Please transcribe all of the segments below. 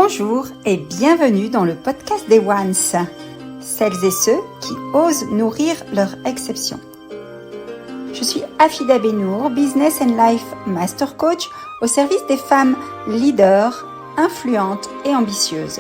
Bonjour et bienvenue dans le podcast des Ones, celles et ceux qui osent nourrir leur exception. Je suis Afida Benour, Business and Life Master Coach au service des femmes leaders, influentes et ambitieuses.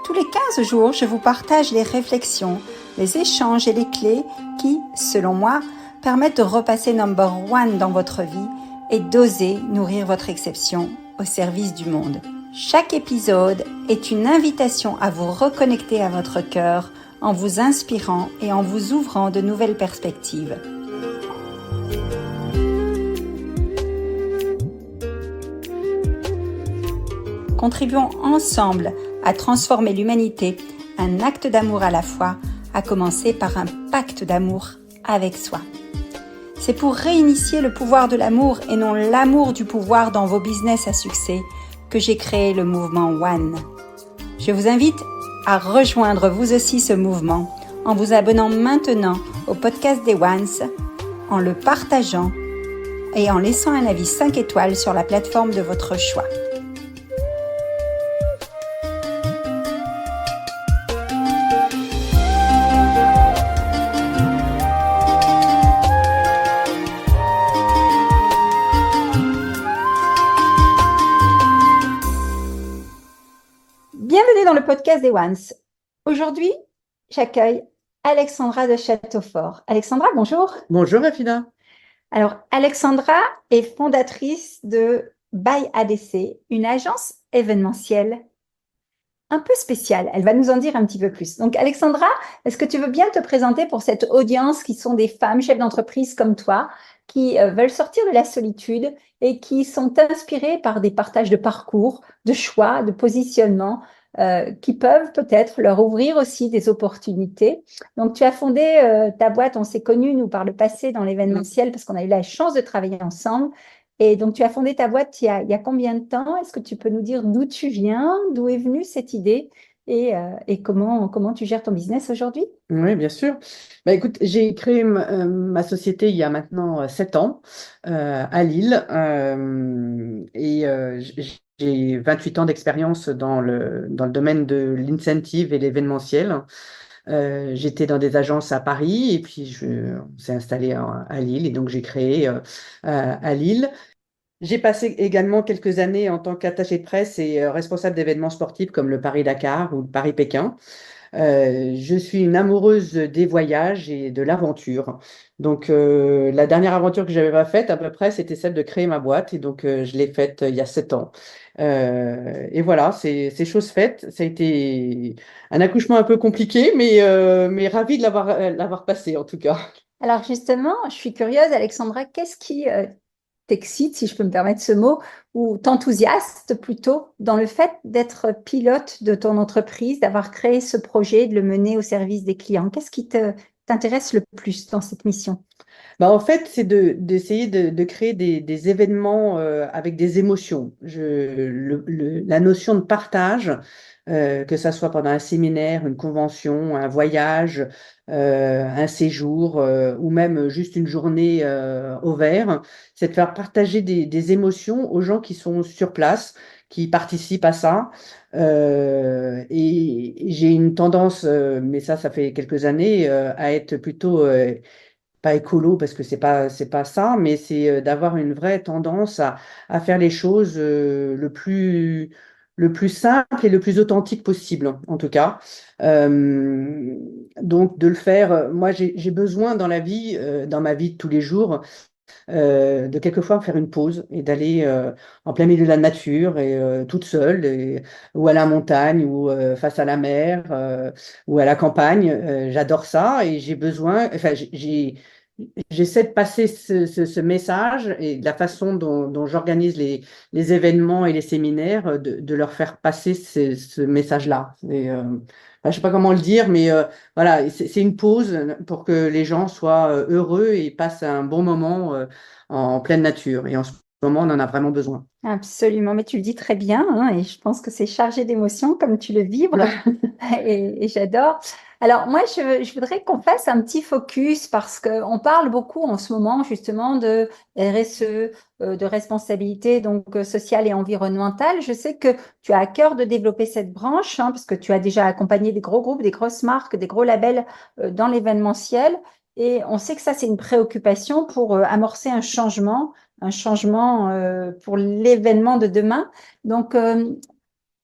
Tous les 15 jours, je vous partage les réflexions, les échanges et les clés qui, selon moi, permettent de repasser number one dans votre vie et d'oser nourrir votre exception au service du monde. Chaque épisode est une invitation à vous reconnecter à votre cœur en vous inspirant et en vous ouvrant de nouvelles perspectives. Contribuons ensemble à transformer l'humanité, un acte d'amour à la fois, à commencer par un pacte d'amour avec soi. C'est pour réinitier le pouvoir de l'amour et non l'amour du pouvoir dans vos business à succès que j'ai créé le mouvement One. Je vous invite à rejoindre vous aussi ce mouvement en vous abonnant maintenant au podcast des Ones, en le partageant et en laissant un avis 5 étoiles sur la plateforme de votre choix. Bienvenue dans le podcast des Ones. Aujourd'hui, j'accueille Alexandra de Châteaufort. Alexandra, bonjour. Bonjour Afida. Alors, Alexandra est fondatrice de By ADC, une agence événementielle un peu spéciale. Elle va nous en dire un petit peu plus. Donc, Alexandra, est-ce que tu veux bien te présenter pour cette audience qui sont des femmes chefs d'entreprise comme toi, qui veulent sortir de la solitude et qui sont inspirées par des partages de parcours, de choix, de positionnement, qui peuvent peut-être leur ouvrir aussi des opportunités. Donc, tu as fondé ta boîte, on s'est connus, nous, par le passé dans l'événementiel, parce qu'on a eu la chance de travailler ensemble. Et donc, tu as fondé ta boîte il y a combien de temps? Est-ce que tu peux nous dire d'où tu viens, d'où est venue cette idée et comment tu gères ton business aujourd'hui? Oui, bien sûr. Bah, écoute, j'ai créé ma société il y a maintenant 7 ans à Lille j'ai 28 ans d'expérience dans le domaine de l'incentive et l'événementiel. J'étais dans des agences à Paris et puis on s'est installé à Lille et donc j'ai créé à Lille. J'ai passé également quelques années en tant qu'attaché de presse et responsable d'événements sportifs comme le Paris-Dakar ou le Paris-Pékin. Je suis une amoureuse des voyages et de l'aventure. Donc, la dernière aventure que j'avais pas faite, à peu près, c'était celle de créer ma boîte. Et donc, je l'ai faite il y a 7 ans. Et voilà, c'est chose faite. Ça a été un accouchement un peu compliqué, mais ravi de l'avoir passé, en tout cas. Alors justement, je suis curieuse, Alexandra, qu'est-ce qui t'excite, si je peux me permettre ce mot, ou t'enthousiaste plutôt dans le fait d'être pilote de ton entreprise, d'avoir créé ce projet, de le mener au service des clients? Qu'est-ce qui t'intéresse le plus dans cette mission? Bah, en fait, c'est d'essayer de créer des événements avec des émotions. La notion de partage, que ça soit pendant un séminaire, une convention, un voyage, un séjour ou même juste une journée au vert, c'est de faire partager des émotions aux gens qui sont sur place, qui participent à ça. Et j'ai une tendance, mais ça fait quelques années, à être plutôt pas écolo parce que c'est pas ça, mais c'est d'avoir une vraie tendance à faire les choses le plus simple et le plus authentique possible, en tout cas. Euh, donc de le faire, moi j'ai besoin dans la vie, dans ma vie de tous les jours, de quelquefois faire une pause et d'aller en plein milieu de la nature et toute seule, ou à la montagne, ou face à la mer, ou à la campagne. J'adore ça et j'ai besoin, enfin, j'essaie de passer ce message et de la façon dont j'organise les événements et les séminaires, de leur faire passer ce message-là. Je ne sais pas comment le dire, mais voilà, c'est une pause pour que les gens soient heureux et passent un bon moment en pleine nature. Et en ce moment, on en a vraiment besoin. Absolument, mais tu le dis très bien, hein, et je pense que c'est chargé d'émotions comme tu le vibres, et j'adore. Alors moi, je voudrais qu'on fasse un petit focus parce qu'on parle beaucoup en ce moment justement de RSE, de responsabilité donc sociale et environnementale. Je sais que tu as à cœur de développer cette branche, hein, parce que tu as déjà accompagné des gros groupes, des grosses marques, des gros labels dans l'événementiel, et on sait que ça, c'est une préoccupation pour amorcer un changement pour l'événement de demain. Donc,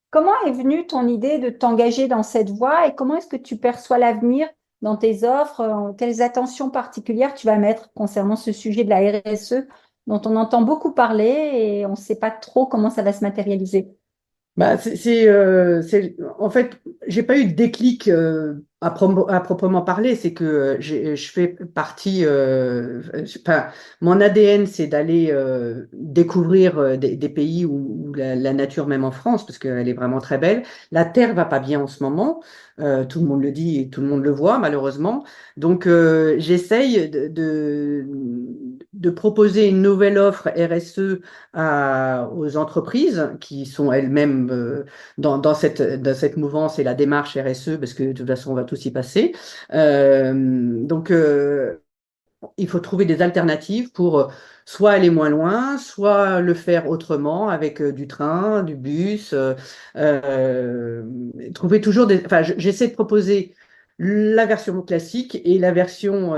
comment est venue ton idée de t'engager dans cette voie et comment est-ce que tu perçois l'avenir dans tes offres? Quelles attentions particulières tu vas mettre concernant ce sujet de la RSE dont on entend beaucoup parler et on ne sait pas trop comment ça va se matérialiser? Bah, en fait, j'ai pas eu de déclic à proprement parler. C'est que je fais partie. Enfin, mon ADN, c'est d'aller découvrir des pays où la nature, même en France, parce qu'elle est vraiment très belle, la terre va pas bien en ce moment. Tout le monde le dit et tout le monde le voit, malheureusement. Donc, j'essaye de proposer une nouvelle offre RSE aux entreprises qui sont elles-mêmes dans cette mouvance et la démarche RSE, parce que de toute façon, on va tous y passer. Donc, il faut trouver des alternatives pour soit aller moins loin, soit le faire autrement avec du train, du bus. Euh, Trouver toujours des. Enfin, j'essaie de proposer la version classique et la version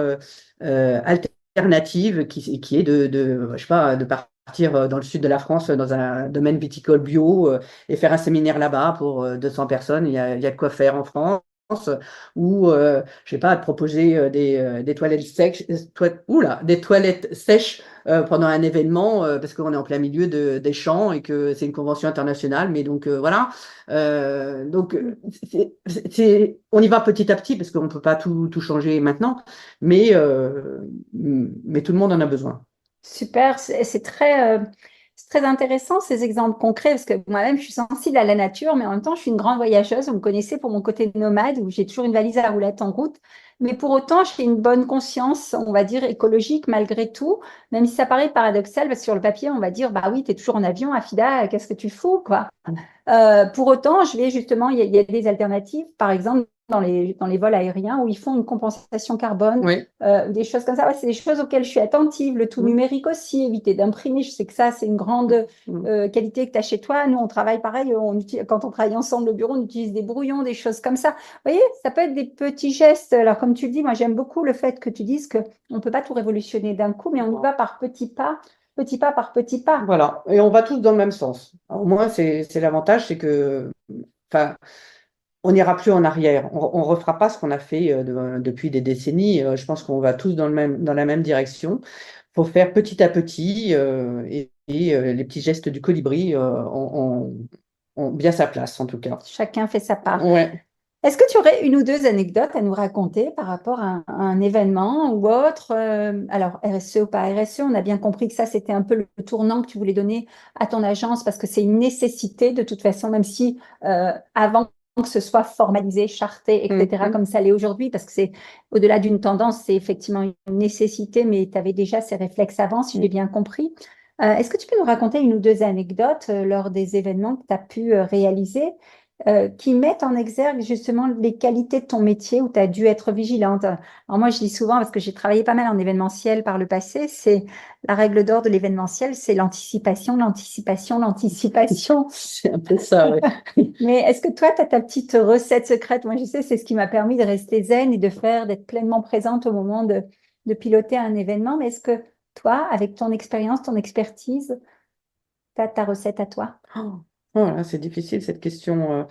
alternative qui est je sais pas, de partir dans le sud de la France dans un domaine viticole bio et faire un séminaire là-bas pour 200 personnes. Il y a de quoi faire en France ou je sais pas, de proposer des toilettes sèches, des toilettes sèches pendant un événement parce qu'on est en plein milieu des champs et que c'est une convention internationale. Mais donc voilà. Donc on y va petit à petit parce qu'on ne peut pas tout changer maintenant, mais tout le monde en a besoin. Super, c'est très intéressant ces exemples concrets parce que moi-même je suis sensible à la nature, mais en même temps je suis une grande voyageuse. Vous me connaissez pour mon côté nomade où j'ai toujours une valise à roulettes en route, mais pour autant j'ai une bonne conscience, on va dire écologique malgré tout, même si ça paraît paradoxal parce que sur le papier on va dire bah oui t'es toujours en avion, Afida, qu'est-ce que tu fous quoi? Pour autant, je vais justement, il y a des alternatives, par exemple dans les vols aériens où ils font une compensation carbone, Oui. ou des choses comme ça. Ouais, c'est des choses auxquelles je suis attentive. Le tout Mm, numérique aussi, éviter d'imprimer. Je sais que ça, c'est une grande mm. qualité que tu as chez toi. Nous, on travaille pareil. Quand on travaille ensemble au bureau, on utilise des brouillons, des choses comme ça. Vous voyez, ça peut être des petits gestes. Alors, comme tu le dis, moi, j'aime beaucoup le fait que tu dises que on ne peut pas tout révolutionner d'un coup, mais on y va par petits pas, petit pas par petit pas. Voilà, et on va tous dans le même sens. Au moins, c'est l'avantage, c'est que, enfin, on n'ira plus en arrière. On refera pas ce qu'on a fait depuis des décennies. Je pense qu'on va tous dans la même direction. Faut faire petit à petit et les petits gestes du colibri ont bien sa place, en tout cas. Chacun fait sa part. Ouais. Est-ce que tu aurais une ou deux anecdotes à nous raconter par rapport à un événement ou autre? Alors, RSE ou pas RSE, on a bien compris que ça, c'était un peu le tournant que tu voulais donner à ton agence parce que c'est une nécessité de toute façon, même si avant que ce soit formalisé, charté, etc., Mhm. comme ça l'est aujourd'hui, parce que c'est au-delà d'une tendance, c'est effectivement une nécessité, mais tu avais déjà ces réflexes avant, si j'ai bien compris. Est-ce que tu peux nous raconter une ou deux anecdotes lors des événements que tu as pu réaliser? Qui mettent en exergue justement les qualités de ton métier où tu as dû être vigilante. Alors moi, je dis souvent, parce que j'ai travaillé pas mal en événementiel par le passé, c'est la règle d'or de l'événementiel, c'est l'anticipation, l'anticipation, l'anticipation. C'est un peu ça, ouais. Mais est-ce que toi, tu as ta petite recette secrète? Moi, je sais, c'est ce qui m'a permis de rester zen et d'être pleinement présente au moment de piloter un événement. Mais est-ce que toi, avec ton expérience, ton expertise, tu as ta recette à toi? Oh là, c'est difficile cette question.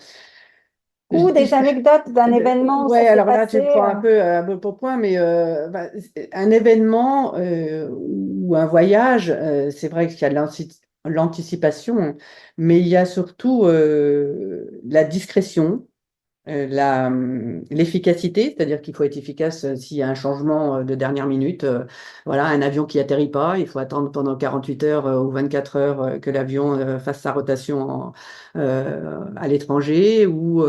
Ou des anecdotes d'un événement où ça Ouais, s'est alors là, tu passé? me prends un peu pour point, mais un événement ou un voyage, c'est vrai qu'il y a de l'anticipation, mais il y a surtout la discrétion. L'efficacité, c'est-à-dire qu'il faut être efficace s'il y a un changement de dernière minute. Voilà, un avion qui atterrit pas, il faut attendre pendant 48 heures ou 24 heures que l'avion fasse sa rotation à l'étranger ou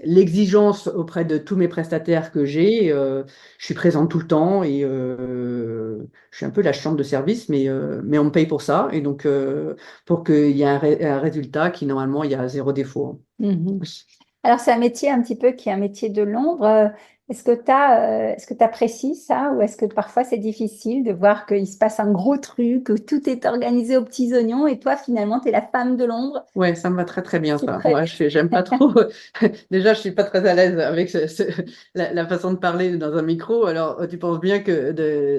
l'exigence auprès de tous mes prestataires que j'ai. Je suis présente tout le temps et je suis un peu la chambre de service, mais on me paye pour ça. Et donc, pour qu'il y ait un résultat qui, normalement, il y a zéro défaut. Mhm. Alors, c'est un métier un petit peu qui est un métier de l'ombre. Est-ce que tu apprécies ça ou est-ce que parfois c'est difficile de voir qu'il se passe un gros truc, que tout est organisé aux petits oignons et toi, finalement, tu es la femme de l'ombre Ouais, ça me va très très bien qui ça. prête. Moi, j'aime pas trop. Déjà, je suis pas très à l'aise avec la façon de parler dans un micro. Alors, tu penses bien que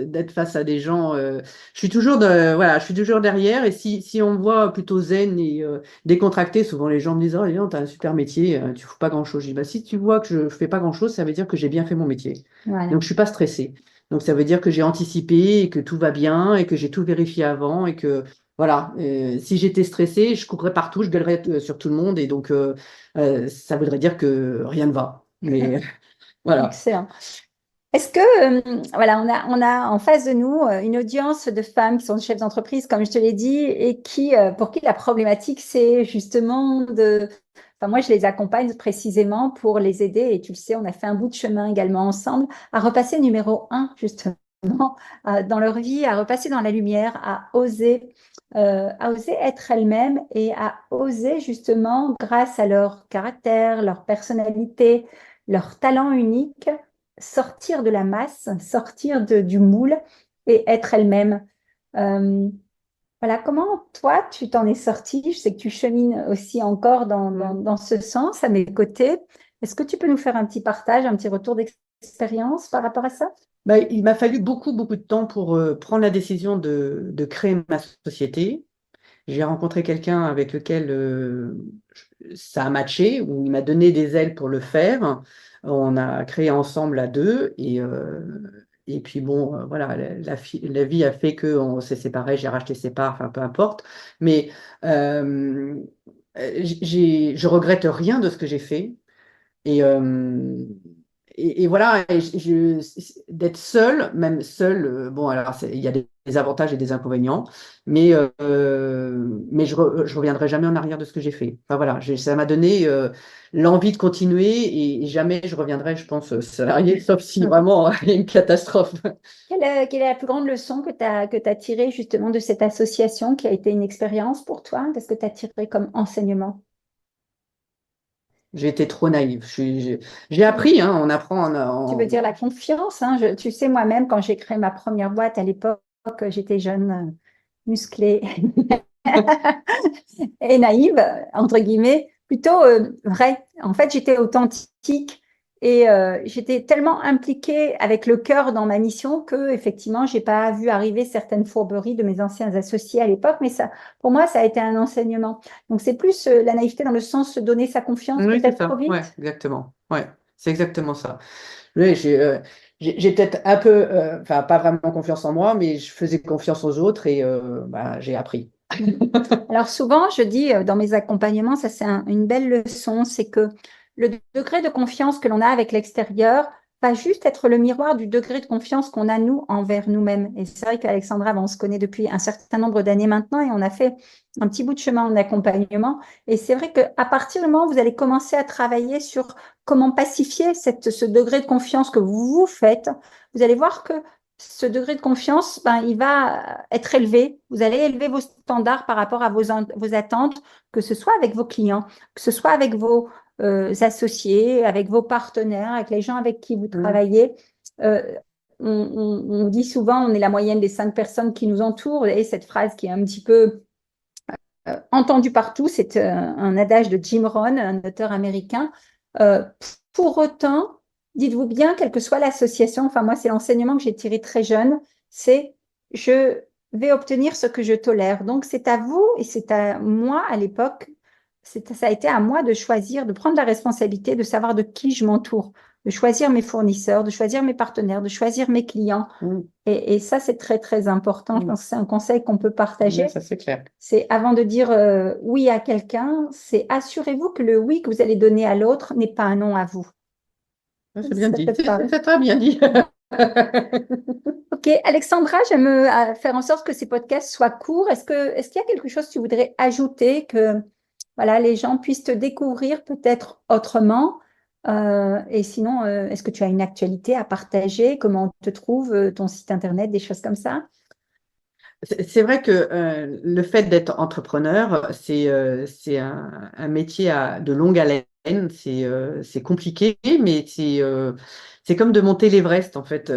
d'être face à des gens, je suis toujours voilà, je suis toujours derrière. Et si on me voit plutôt zen et décontracté, souvent les gens me disent, oh, dis donc, t'as un super métier, tu fous pas grand-chose. Je dis, bah, si tu vois que je fais pas grand-chose, ça veut dire que j'ai bien fait mon métier. Voilà. Donc, je suis pas stressée. Donc, ça veut dire que j'ai anticipé et que tout va bien et que j'ai tout vérifié avant et que voilà, si j'étais stressée, je courrais partout, je gueulerais sur tout le monde et donc ça voudrait dire que rien ne va. Mais voilà. Excellent. Est-ce que, voilà, on a en face de nous une audience de femmes qui sont chefs d'entreprise, comme je te l'ai dit, et pour qui la problématique, c'est justement enfin, moi, je les accompagne précisément pour les aider, et tu le sais, on a fait un bout de chemin également ensemble, à repasser numéro un, justement, dans leur vie, à repasser dans la lumière, à oser être elles-mêmes et à oser, justement, grâce à leur caractère, leur personnalité, leur talent unique, sortir de la masse, sortir du moule et être elle-même. Euh, voilà, comment toi, tu t'en es sortie? Je sais que tu chemines aussi encore dans ce sens à mes côtés. Est-ce que tu peux nous faire un petit partage, un petit retour d'expérience par rapport à ça? Bah, il m'a fallu beaucoup, beaucoup de temps pour prendre la décision de créer ma société. J'ai rencontré quelqu'un avec lequel ça a matché, où il m'a donné des ailes pour le faire. On a créé ensemble à deux et puis bon, voilà, la vie a fait qu'on s'est séparés, j'ai racheté ses parts, enfin peu importe. Mais euh, je regrette rien de ce que j'ai fait. Et, euh, et voilà, d'être seul, même seul, bon, alors il y a des avantages et des inconvénients, mais je reviendrai jamais en arrière de ce que j'ai fait. Enfin voilà, ça m'a donné l'envie de continuer et jamais je reviendrai, je pense, salarié, sauf si vraiment il y a une catastrophe. Quelle est la plus grande leçon que tu as tirée justement de cette association qui a été une expérience pour toi? Qu'est-ce que tu as tiré comme enseignement? J'ai été trop naïve. J'ai appris, hein, on apprend Tu veux dire la confiance, hein? Tu sais, moi-même, quand j'ai créé ma première boîte à l'époque, j'étais jeune, musclée et naïve, entre guillemets, plutôt vraie. En fait, j'étais authentique et j'étais tellement impliquée avec le cœur dans ma mission que, effectivement, j'ai pas vu arriver certaines fourberies de mes anciens associés à l'époque, mais ça, pour moi, ça a été un enseignement. Donc, c'est plus la naïveté dans le sens de donner sa confiance Oui, c'est peut-être trop ça. Ouais, vite. exactement. Ouais, c'est exactement ça. Oui, j'ai peut-être un peu, enfin, pas vraiment confiance en moi, mais je faisais confiance aux autres et bah, j'ai appris. Alors souvent, je dis dans mes accompagnements, ça c'est une belle leçon, c'est que le degré de confiance que l'on a avec l'extérieur va juste être le miroir du degré de confiance qu'on a nous envers nous-mêmes. Et c'est vrai qu'Alexandra, on se connaît depuis un certain nombre d'années maintenant et on a fait un petit bout de chemin en accompagnement. Et c'est vrai qu'à partir du moment où vous allez commencer à travailler sur comment pacifier ce degré de confiance que vous vous faites, vous allez voir que ce degré de confiance, ben, il va être élevé. Vous allez élever vos standards par rapport à vos attentes, que ce soit avec vos clients, que ce soit avec vos associés, avec vos partenaires, avec les gens avec qui vous Mm. travaillez. Euh, on dit souvent, on est la moyenne des 5 personnes qui nous entourent. Et cette phrase qui est un petit peu entendue partout, c'est un adage de Jim Rohn, un auteur américain. Euh, pour autant, dites-vous bien, quelle que soit l'association, enfin moi c'est l'enseignement que j'ai tiré très jeune, c'est je vais obtenir ce que je tolère. Donc c'est à vous et c'est à moi à l'époque, ça a été à moi de choisir, de prendre la responsabilité de savoir de qui je m'entoure, de choisir mes fournisseurs, de choisir mes partenaires, de choisir mes clients. Mm. Et ça c'est très très important. Je Mm. pense que c'est un conseil qu'on peut Ouais, partager. ça c'est clair. C'est avant de dire oui à quelqu'un, c'est assurez-vous que le oui que vous allez donner à l'autre n'est pas un non à vous. Ouais, c'est bien Ça dit. te parle? C'est très bien dit. Ok, Alexandra, j'aime faire en sorte que ces podcasts soient courts. Est-ce qu'il y a quelque chose que tu voudrais ajouter que voilà, les gens puissent te découvrir peut-être autrement? Et sinon, est-ce que tu as une actualité à partager? Comment on te trouve, ton site internet, des choses comme ça? C'est vrai que le fait d'être entrepreneur, c'est un métier de longue haleine. C'est compliqué, mais c'est comme de monter l'Everest en fait.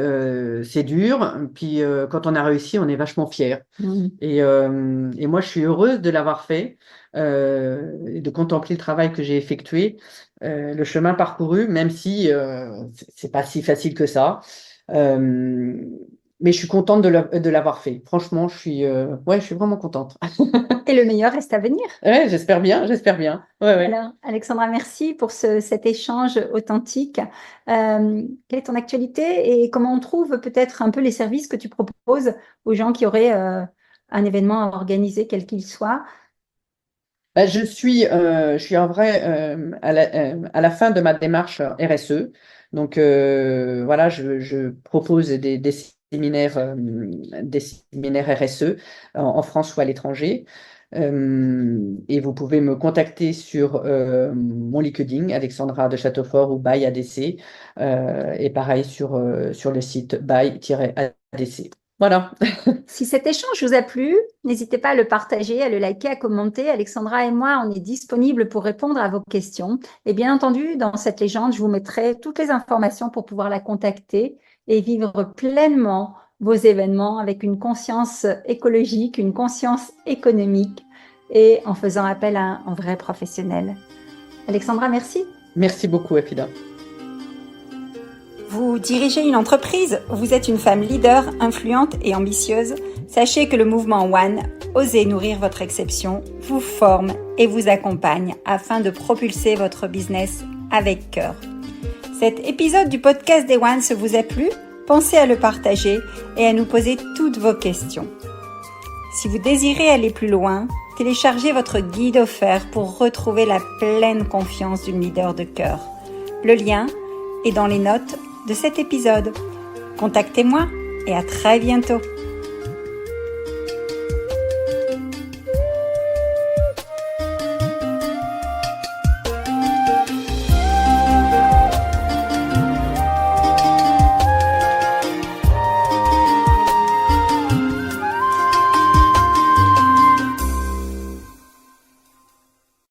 C'est dur, puis quand on a réussi, on est vachement fier. Mm. Et moi, je suis heureuse de l'avoir fait, et de contempler le travail que j'ai effectué, le chemin parcouru, même si c'est pas si facile que ça. Euh, mais je suis contente de l'avoir fait. Franchement, ouais, je suis vraiment contente. Et le meilleur reste à venir. Ouais, j'espère bien, j'espère bien. Ouais, ouais. Alors, Alexandra, merci pour cet échange authentique. Quelle est ton actualité et comment on trouve peut-être un peu les services que tu proposes aux gens qui auraient un événement à organiser, quel qu'il soit? Bah, je suis en vrai à la fin de ma démarche RSE. Donc voilà, je propose des séminaires RSE en France ou à l'étranger. Et vous pouvez me contacter sur mon LinkedIn, Alexandra de Châteaufort ou By ADC, et pareil sur le site by-adc. Voilà. Si cet échange vous a plu, n'hésitez pas à le partager, à le liker, à commenter. Alexandra et moi, on est disponibles pour répondre à vos questions. Et bien entendu, dans cette légende, je vous mettrai toutes les informations pour pouvoir la contacter et vivre pleinement vos événements avec une conscience écologique, une conscience économique et en faisant appel à un vrai professionnel. Alexandra, merci. Merci beaucoup, Efida. Vous dirigez une entreprise, vous êtes une femme leader, influente et ambitieuse. Sachez que le mouvement One, Osez nourrir votre exception, vous forme et vous accompagne afin de propulser votre business avec cœur. Cet épisode du podcast des One vous a plu? Pensez à le partager et à nous poser toutes vos questions. Si vous désirez aller plus loin, téléchargez votre guide offert pour retrouver la pleine confiance d'une leader de cœur. Le lien est dans les notes de cet épisode. Contactez-moi et à très bientôt.